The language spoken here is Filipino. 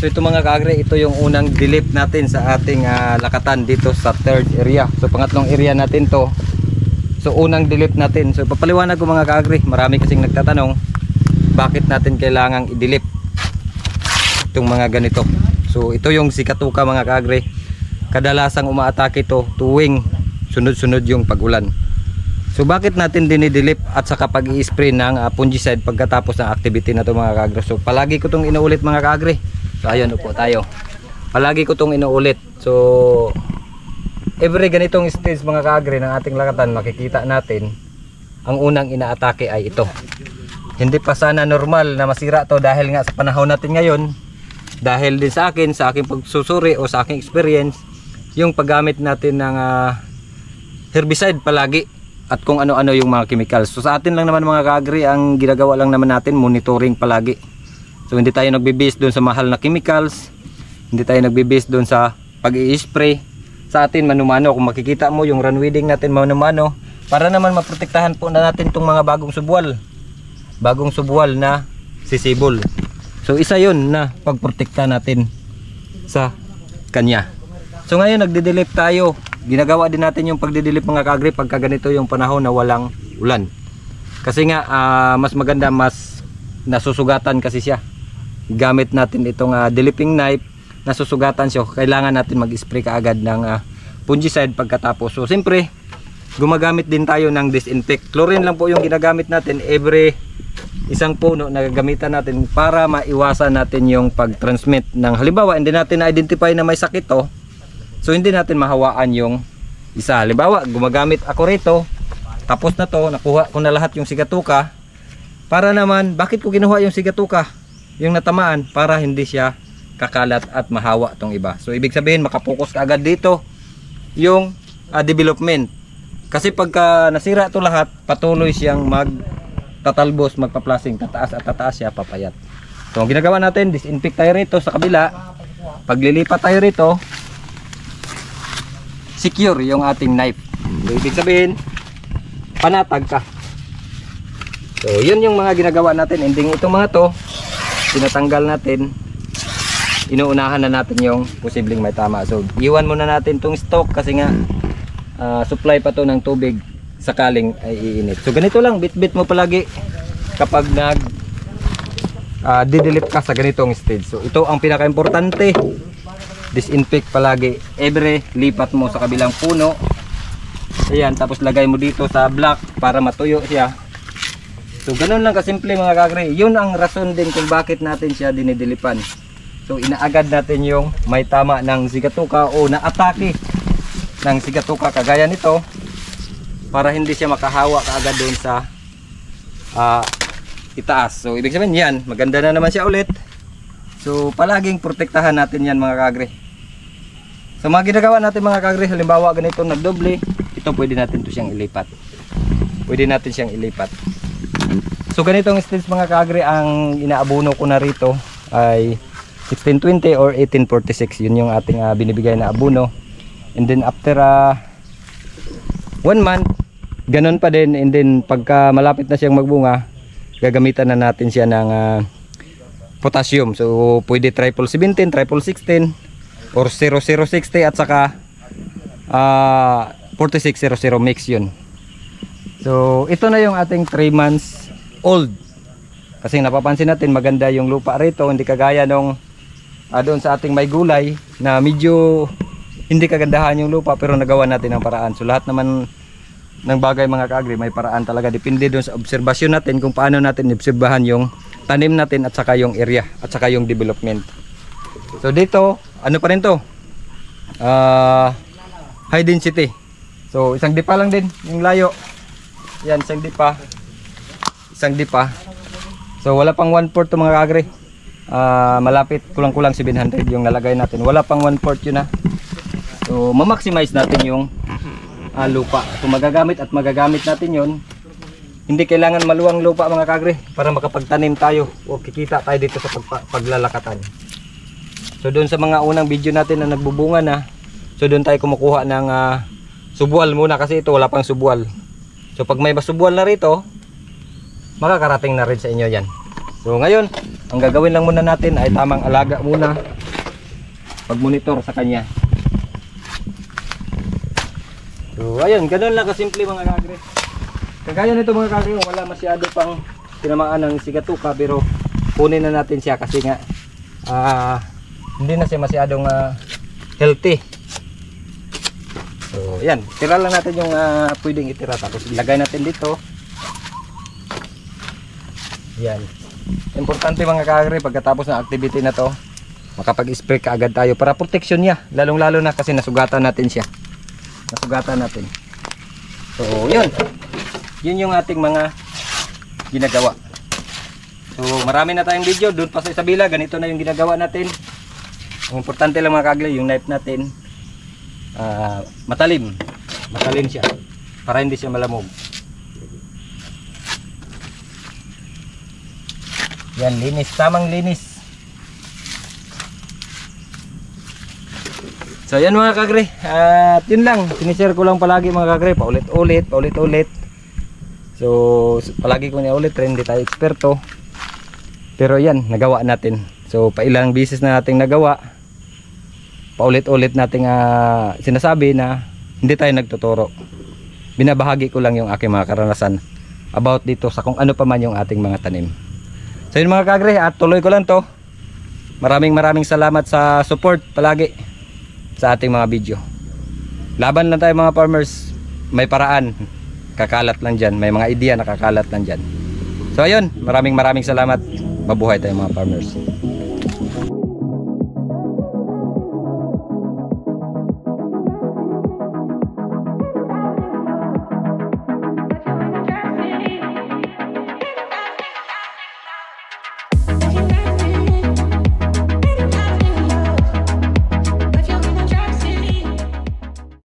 So ito mga kaagre, ito yung unang dilip natin sa ating lakatan dito sa third area. So pangatlong area natin to. So unang dilip natin. So papaliwanag ko mga kaagre, marami kasing nagtatanong bakit natin kailangang idilip itong mga ganito. So ito yung sikatuka mga kaagre. Kadalasang umaatake ito tuwing sunod-sunod yung pag-ulan. So bakit natin dinidilip at saka pag-i-spray ng fungicide pagkatapos ng activity na to mga kaagre. So palagi ko itong inuulit mga kaagre. So ayun, upo tayo. Palagi ko itong inuulit. So every ganitong stage mga kaagre ng ating lakatan, makikita natin ang unang inaatake ay ito. Hindi pa sana normal na masira to dahil nga sa panahon natin ngayon, dahil din sa aking pagsusuri o sa aking experience, yung paggamit natin ng herbicide palagi at kung ano-ano yung mga chemicals. So sa atin lang naman mga kaagri, ang ginagawa lang naman natin monitoring palagi. So hindi tayo nagbe-base doon sa mahal na chemicals, hindi tayo nagbe-base doon sa pag-i-spray. Sa atin manumano, kung makikita mo yung run weeding natin manumano, para naman maprotektahan po na natin itong mga bagong subwal na sisibol. So isa yun na pagprotekta natin sa kanya. So ngayon nagdidilip tayo. Ginagawa din natin yung pagdidilip mga kaagri pagka ganito yung panahon na walang ulan. Kasi nga mas maganda, mas nasusugatan kasi siya. Gamit natin itong dipping knife, nasusugatan siya. Kailangan natin mag-spray kaagad ng fungicide pagkatapos. So siyempre, gumagamit din tayo ng disinfect. Chlorine lang po yung ginagamit natin every isang puno na gagamitan natin para maiwasan natin yung pag-transmit ng, halimbawa hindi natin na-identify na may sakit to. So hindi natin mahawaan yung isa. Halimbawa, gumagamit ako rito, tapos na to, nakuha ko na lahat yung sigatuka. Para naman, bakit ko kinuha yung sigatuka? Yung natamaan, para hindi siya kakalat at mahawa tong iba. So ibig sabihin, makapokus ka agad dito yung development. Kasi pagka nasira to lahat, patuloy siyang magtatalbos, magpa-plasing, tataas at tataas siya, papayat. So ang ginagawa natin, disinfect tayo rito sa kabila. Paglilipat tayo rito, secure yung ating knife. So, ibig sabihin, panatag ka. So, yun yung mga ginagawa natin. Ending itong mga to, tinatanggal natin, inuunahan na natin yung posibleng may tama. So, iwan muna natin tong stock kasi nga, supply pa to ng tubig sakaling ay iinit. So, ganito lang, bit-bit mo palagi kapag didilip ka sa ganitong stage. So, ito ang pinaka-importante. Disinfect palagi. Every lipat mo sa kabilang puno. Ayan, tapos lagay mo dito sa block para matuyo siya. So ganun lang kasimple mga kaagre. Yun ang rason din kung bakit natin siya dinidilipan. So inaagad natin yung may tama ng sigatuka o na-atake ng sigatuka kagaya nito, para hindi siya makahawa kaagad doon sa itaas. So ibig sabihin yan, maganda na naman siya ulit. So palaging protektahan natin yan mga kaagre. So mga ginagawa natin mga kaagre, halimbawa ganito nagdoble, ito pwede natin to siyang ilipat. Pwede natin siyang ilipat. So ganitong stage mga kaagre, ang inaabono ko na rito ay 1620 or 1846. Yun yung ating binibigay na abono. And then after 1 month, ganun pa din. And then pagka malapit na siyang magbunga, gagamitan na natin siya ng potassium. So pwede triple 17, triple 16 or 0060 at saka 4600 mix yun. So ito na yung ating 3 months old. Kasi napapansin natin maganda yung lupa rito, hindi kagaya nung doon sa ating may gulay na medyo hindi kagandahan yung lupa, pero nagawa natin ang paraan. So lahat naman ng bagay mga kaagri may paraan talaga, depende doon sa obserbasyon natin kung paano natin obserbahan yung tanim natin at saka yung area at saka yung development. So dito, ano pa rin to? High density. So isang dipa lang din yung layo. Yan, isang dipa. Isang dipa. So wala pang 1/4 to mga kaagri. Malapit, kulang-kulang 700 yung nalagay natin. Wala pang 1/4 yun na. So ma-maximize natin yung lupa. So magagamit natin yon. Hindi kailangan maluwang lupa mga kaagri para makapagtanim tayo o kikita tayo dito sa paglalakatan. So doon sa mga unang video natin na nagbubunga na, so doon tayo kumukuha ng subwal muna kasi ito wala pang subwal. So pag may subwal na rito, makakarating na rin sa inyo yan. So ngayon, Ang gagawin lang muna natin ay tamang alaga muna, pag-monitor sa kanya. So ayun, ganun lang kasimple mga kagre. Kagaya nito mga kagre, wala masyado pang tinamaan ng sigatuka, pero kunin na natin siya kasi nga hindi na siya masyadong healthy. So yan, tira lang natin yung pwedeng itira, tapos ilagay natin dito. Yan. Importante mga kagre, pagkatapos ng activity na to, makapag-spray ka agad tayo para protection niya, lalong lalo na kasi nasugatan natin siya. Nasugatan natin. So yun, yun yung ating mga ginagawa. So marami na tayong video, doon pa sa Isabela ganito na yung ginagawa natin. Ang importante lang mga kagre, yung knife natin matalim siya para hindi siya malamog. Yan, linis, tamang linis. So yan mga kagre, at yun lang, sinishare ko lang palagi mga kagre, paulit-ulit. So palagi ko niya ulit, hindi tayo eksperto, pero yan, nagawa natin. So pailang beses na nating nagawa, paulit-ulit nating sinasabi na hindi tayo nagtuturo. Binabahagi ko lang yung aking mga karanasan about dito sa kung ano pa man yung ating mga tanim. So yun mga kagre, at tuloy ko lang to. Maraming salamat sa support palagi sa ating mga video. Laban lang tayo mga farmers, may paraan, kakalat lang dyan, may mga ideya na kakalat lang dyan. So ayun, maraming salamat. Mabuhay tayo mga farmers.